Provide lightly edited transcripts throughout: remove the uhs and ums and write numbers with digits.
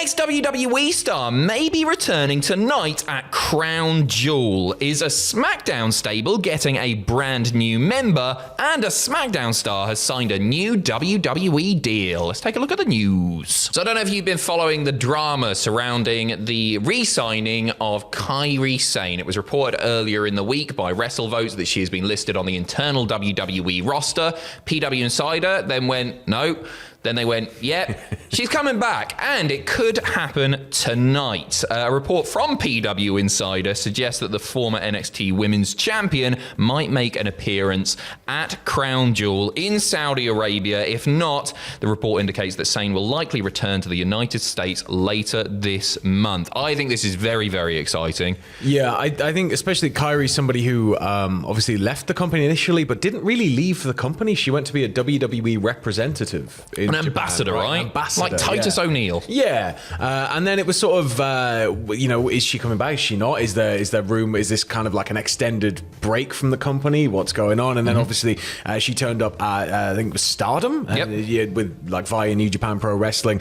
next WWE star may be returning tonight at Crown Jewel. Is a SmackDown stable getting a brand new member, and a SmackDown star has signed a new WWE deal? Let's take a look at the news. So I don't know if you've been following the drama surrounding the re-signing of Kairi Sane. It was reported earlier in the week by WrestleVotes that she has been listed on the internal WWE roster. PW Insider then went, no. Then they went, yep, she's coming back, and it could happen tonight. A report from PW Insider suggests that the former NXT Women's Champion might make an appearance at Crown Jewel in Saudi Arabia. If not, the report indicates that Sane will likely return to the United States later this month. I think this is very, very exciting. Yeah, I think especially Kairi, somebody who obviously left the company initially, but didn't really leave the company. She went to be a WWE representative in An ambassador, Japan, right? Ambassador, like Titus O'Neil. Yeah, and then it was sort of, is she coming back? Is she not? Is there room? Is this kind of like an extended break from the company? What's going on? And then obviously she turned up at, I think it was Stardom, with like via New Japan Pro Wrestling,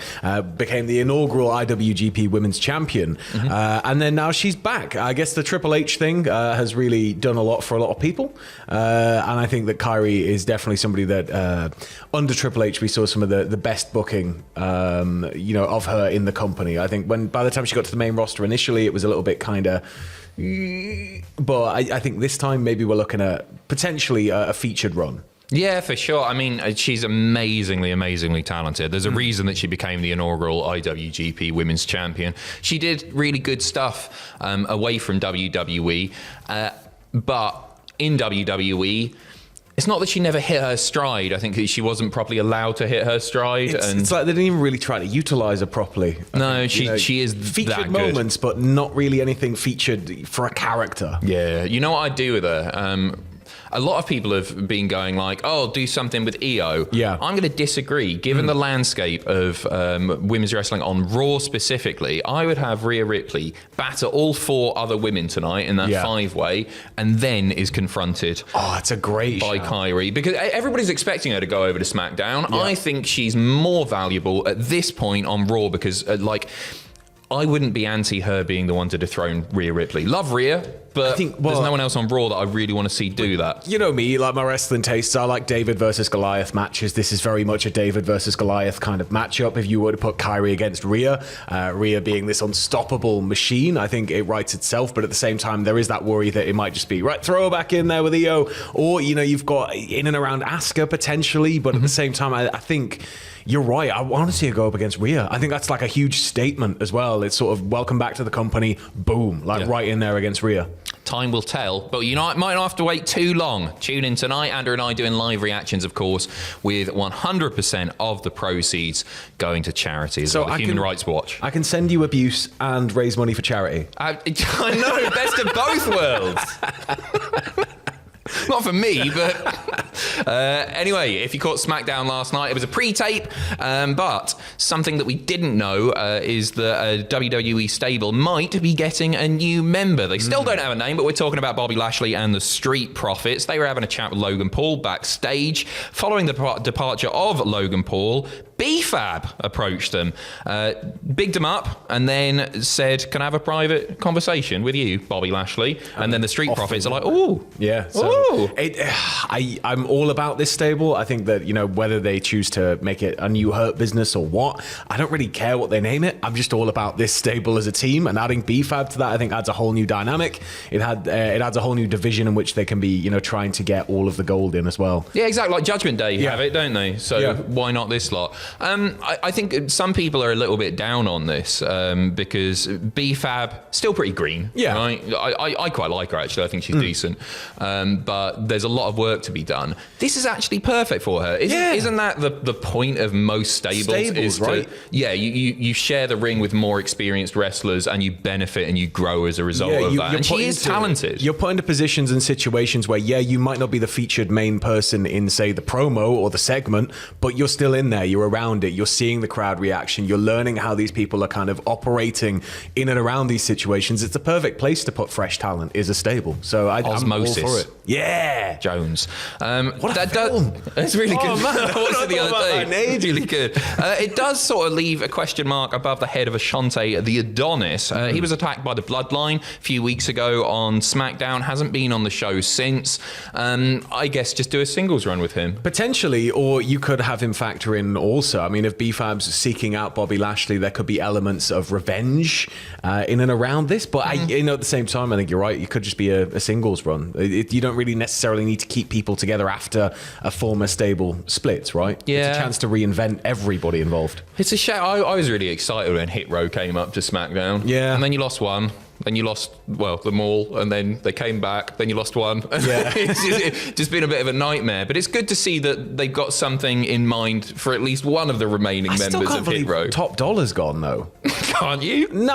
became the inaugural IWGP Women's Champion, and then now she's back. I guess the Triple H thing has really done a lot for a lot of people, and I think that Kairi is definitely somebody that under Triple H we saw some of the best booking, of her in the company. I think by the time she got to the main roster initially, it was a little bit kind of, but I think this time maybe we're looking at potentially a featured run. Yeah, for sure. I mean, she's amazingly, amazingly talented. There's a reason that she became the inaugural IWGP Women's Champion. She did really good stuff away from WWE, but in WWE, it's not that she never hit her stride. I think that she wasn't properly allowed to hit her stride. It's like they didn't even really try to utilize her properly. No, she is featured that moments, but not really anything featured for a character. Yeah, you know what I'd do with her? A lot of people have been going like, oh, do something with EO. Yeah. I'm going to disagree. Given the landscape of women's wrestling on Raw specifically, I would have Rhea Ripley batter all 4 other women tonight in that 5-way, and then is confronted it's a great by shout. Kairi, because everybody's expecting her to go over to SmackDown. Yeah. I think she's more valuable at this point on Raw because, I wouldn't be anti her being the one to dethrone Rhea Ripley. Love Rhea, but there's no one else on Raw that I really want to see do that. You know me, like my wrestling tastes, I like David versus Goliath matches. This is very much a David versus Goliath kind of matchup. If you were to put Kairi against Rhea, Rhea being this unstoppable machine, I think it writes itself. But at the same time, there is that worry that it might just be, right, throw her back in there with EO. Or, you've got in and around Asuka potentially. But at the same time, I think you're right. I want to see her go up against Rhea. I think that's like a huge statement as well. It's sort of welcome back to the company. Boom. Right in there against Rhea. Time will tell, but you might not have to wait too long. Tune in tonight. Andrew and I doing live reactions, of course, with 100% of the proceeds going to charity. So the Human Rights Watch. I can send you abuse and raise money for charity. I know, best of both worlds. Not for me, but anyway, if you caught SmackDown last night, it was a pre-tape, but something that we didn't know is that WWE stable might be getting a new member. They still don't have a name, but we're talking about Bobby Lashley and the Street Profits. They were having a chat with Logan Paul backstage. Following the departure of Logan Paul, b-fab approached them, bigged them up, and then said, can I have a private conversation with you, Bobby Lashley? And then the Street Profits are like, ooh. Yeah. So I'm all about this stable. I think that, whether they choose to make it a new Hurt Business or what, I don't really care what they name it. I'm just all about this stable as a team, and adding b-fab to that, I think adds a whole new dynamic. It adds a whole new division in which they can be, trying to get all of the gold in as well. Yeah, exactly. Like Judgment Day have it, don't they? So why not this lot? I think some people are a little bit down on this because b-fab still pretty green. Yeah, right? I quite like her actually. I think she's decent, but there's a lot of work to be done. This is actually perfect for her. Isn't that the point of most stables is right? You share the ring with more experienced wrestlers and you benefit and you grow as a result of that. And she is talented. You're put into positions and situations where you might not be the featured main person in, say, the promo or the segment, but you're still in there. You're a around it. You're seeing the crowd reaction. You're learning how these people are kind of operating in and around these situations. It's a perfect place to put fresh talent, is a stable. So Osmosis. I'm all for it. Yeah. Jones. What a film. It's really good. Man, I watched it the other day. It's Really good. It does sort of leave a question mark above the head of Ashante the Adonis. He was attacked by the Bloodline a few weeks ago on SmackDown. Hasn't been on the show since. I guess just do a singles run with him. Potentially, or you could have him factor in also. I mean, if b-fab's seeking out Bobby Lashley, there could be elements of revenge in and around this. But at the same time, I think you're right. It could just be a singles run. You don't really necessarily need to keep people together after a former stable splits, right? Yeah. It's a chance to reinvent everybody involved. It's a shame. I was really excited when Hit Row came up to SmackDown. Yeah. And then you lost one. Then you lost, them all, and then they came back. Then you lost one. Yeah. It's just been a bit of a nightmare. But it's good to see that they've got something in mind for at least one of the remaining members of Hit Row. Top Dollar's gone though. Can't you? No,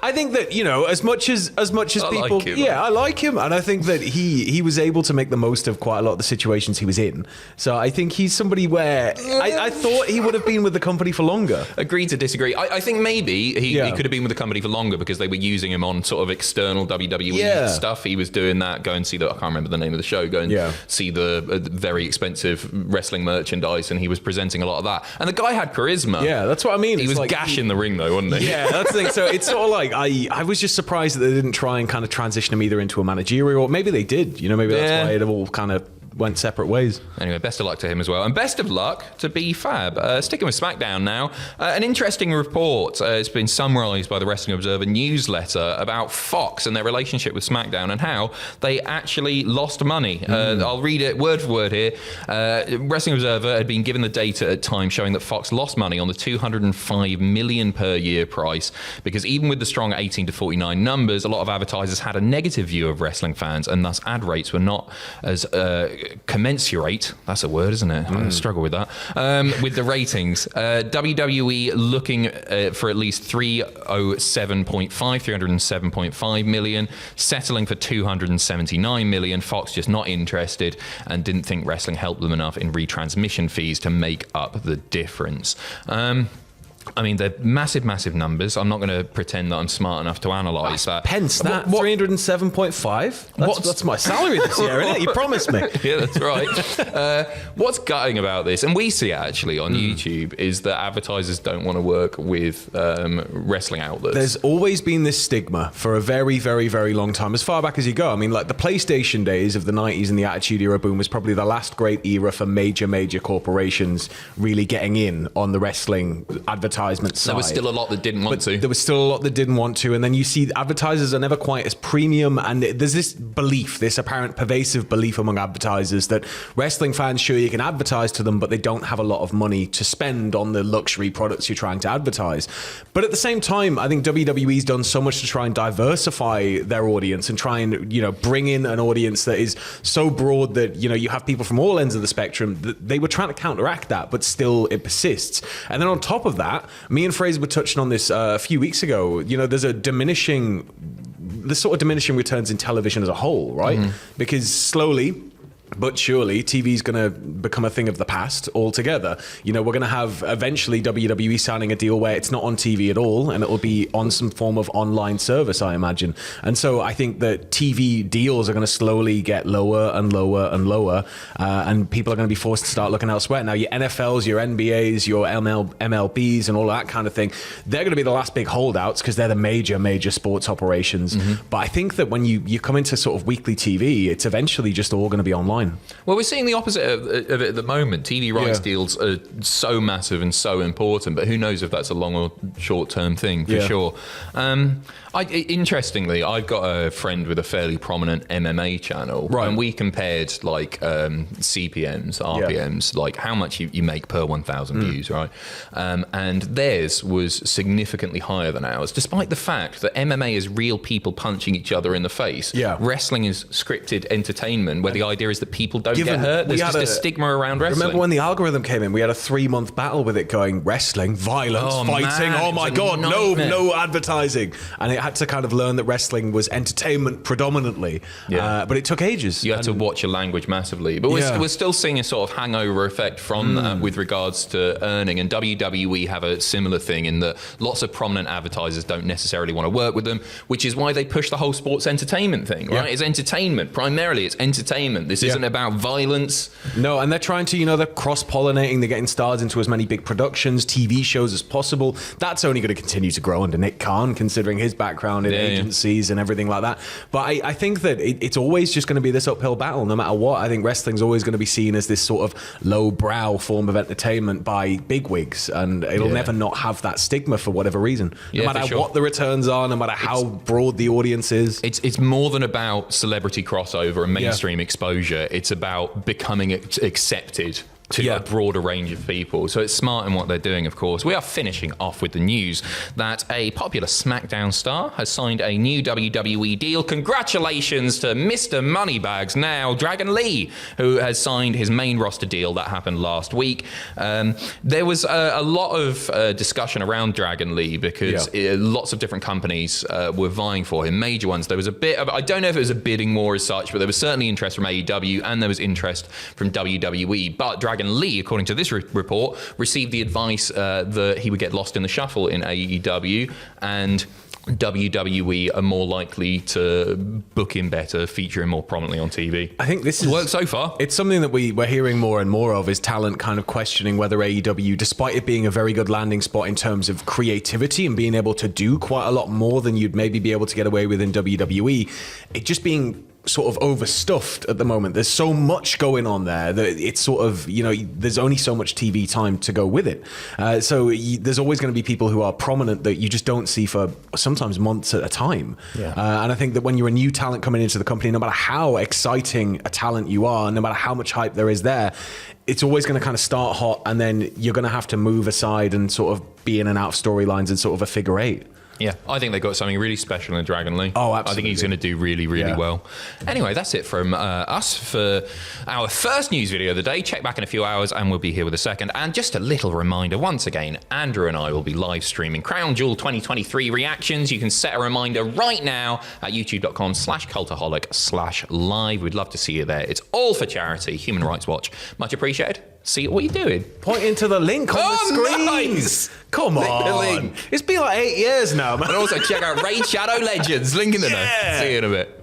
I think that, as much as people, like him. I like him, and I think that he was able to make the most of quite a lot of the situations he was in. So I think he's somebody where I thought he would have been with the company for longer. Agree to disagree. I think maybe he could have been with the company for longer because they were using him on sort of external WWE stuff. He was doing that. Go and see I can't remember the name of the show. Go and see the very expensive wrestling merchandise, and he was presenting a lot of that. And the guy had charisma. Yeah, that's what I mean. He was gashing the ring though, wasn't he? Yeah, that's the thing. So it's sort of like I was just surprised that they didn't try and kind of transition him either into a managerial, or maybe they did. Maybe that's why it all kind of went separate ways. Anyway, best of luck to him as well. And best of luck to b-fab. Sticking with SmackDown now, an interesting report has been summarised by the Wrestling Observer newsletter about Fox and their relationship with SmackDown and how they actually lost money. I'll read it word for word here. Wrestling Observer had been given the data at time showing that Fox lost money on the $205 million per year price because even with the strong 18 to 49 numbers, a lot of advertisers had a negative view of wrestling fans, and thus ad rates were not as commensurate, that's a word, isn't it? I struggle with that, with the ratings. WWE looking for at least 307.5 million, settling for 279 million. Fox just not interested and didn't think wrestling helped them enough in retransmission fees to make up the difference. I mean, they're massive, massive numbers. I'm not going to pretend that I'm smart enough to analyse that. Pence, that 307.5? That's my salary this year, isn't it? You promised me. Yeah, that's right. What's gutting about this, and we see it actually on YouTube, is that advertisers don't want to work with wrestling outlets. There's always been this stigma for a very, very, very long time, as far back as you go. I mean, like the PlayStation days of the 90s and the Attitude Era boom was probably the last great era for major corporations really getting in on the wrestling advertising side. There was still a lot that didn't want to. There was still a lot that didn't want to. And then you see advertisers are never quite as premium. And there's this belief, this apparent pervasive belief among advertisers that wrestling fans, sure, you can advertise to them, but they don't have a lot of money to spend on the luxury products you're trying to advertise. But at the same time, I think WWE's done so much to try and diversify their audience and try and, bring in an audience that is so broad that, you have people from all ends of the spectrum. They were trying to counteract that, but still it persists. And then on top of that, me and Fraser were touching on this a few weeks ago. There's sort of diminishing returns in television as a whole, right? Because slowly but surely TV is going to become a thing of the past altogether. We're going to have eventually WWE signing a deal where it's not on TV at all, and it'll be on some form of online service, I imagine. And so I think that TV deals are going to slowly get lower and lower and lower, and people are going to be forced to start looking elsewhere. Now, your NFLs, your NBAs, your MLBs, and all that kind of thing, they're going to be the last big holdouts because they're the major sports operations. But I think that when you come into sort of weekly TV, it's eventually just all going to be online. Well, we're seeing the opposite of it at the moment. TV rights deals are so massive and so important, but who knows if that's a long or short-term thing, for sure. Interestingly, I've got a friend with a fairly prominent MMA channel, and we compared CPMs, RPMs, like how much you make per 1,000 views, right? And theirs was significantly higher than ours, despite the fact that MMA is real people punching each other in the face. Wrestling is scripted entertainment, where the idea is that people don't get hurt. There's just a stigma around wrestling. Remember when the algorithm came in? We had a 3-month battle with it going wrestling, violence, fighting. Man, oh my God, no advertising. And it had to kind of learn that wrestling was entertainment predominantly. But it took ages. You had to watch your language massively. But we're still seeing a sort of hangover effect from that with regards to earning. And WWE have a similar thing in that lots of prominent advertisers don't necessarily want to work with them, which is why they push the whole sports entertainment thing, right? It's entertainment. Primarily, it's entertainment. This isn't about violence. No, and they're trying to, they're cross-pollinating. They're getting stars into as many big productions, TV shows as possible. That's only going to continue to grow under Nick Khan, considering his background in agencies and everything like that. But I think that it's always just going to be this uphill battle, no matter what. I think wrestling's always going to be seen as this sort of low-brow form of entertainment by bigwigs, and it'll never not have that stigma for whatever reason. No matter what the returns are, no matter how broad the audience is. It's more than about celebrity crossover and mainstream exposure. It's about becoming accepted to a broader range of people. So it's smart in what they're doing, of course. We are finishing off with the news that a popular SmackDown star has signed a new WWE deal. Congratulations to Mr. Moneybags now, Dragon Lee, who has signed his main roster deal. That happened last week. There was a lot of discussion around Dragon Lee because lots of different companies were vying for him, major ones. There was a bit of, I don't know if it was a bidding war as such, but there was certainly interest from AEW and there was interest from WWE. But Dragon Lee, according to this report, received the advice that he would get lost in the shuffle in AEW, and WWE are more likely to book him better, feature him more prominently on TV. I think this has worked so far. It's something that we're hearing more and more of, is talent kind of questioning whether AEW, despite it being a very good landing spot in terms of creativity and being able to do quite a lot more than you'd maybe be able to get away with in WWE, it just being sort of overstuffed at the moment. There's so much going on there that it's sort of, there's only so much TV time to go with it. So there's always going to be people who are prominent that you just don't see for sometimes months at a time. And I think that when you're a new talent coming into the company, no matter how exciting a talent you are, no matter how much hype there is there, it's always going to kind of start hot, and then you're going to have to move aside and sort of be in and out of storylines and sort of a figure eight. Yeah, I think they got something really special in Dragon Lee. Oh, absolutely. I think he's going to do really, really well. Anyway, that's it from us for our first news video of the day. Check back in a few hours and we'll be here with a second. And just a little reminder, once again, Andrew and I will be live streaming Crown Jewel 2023 reactions. You can set a reminder right now at youtube.com/cultaholic/live. We'd love to see you there. It's all for charity. Human Rights Watch. Much appreciated. See what you're doing. Pointing to the link on the screen. Nice. Come on. It's been like 8 years now, man. And also check out Raid Shadow Legends. Link in the notes. See you in a bit.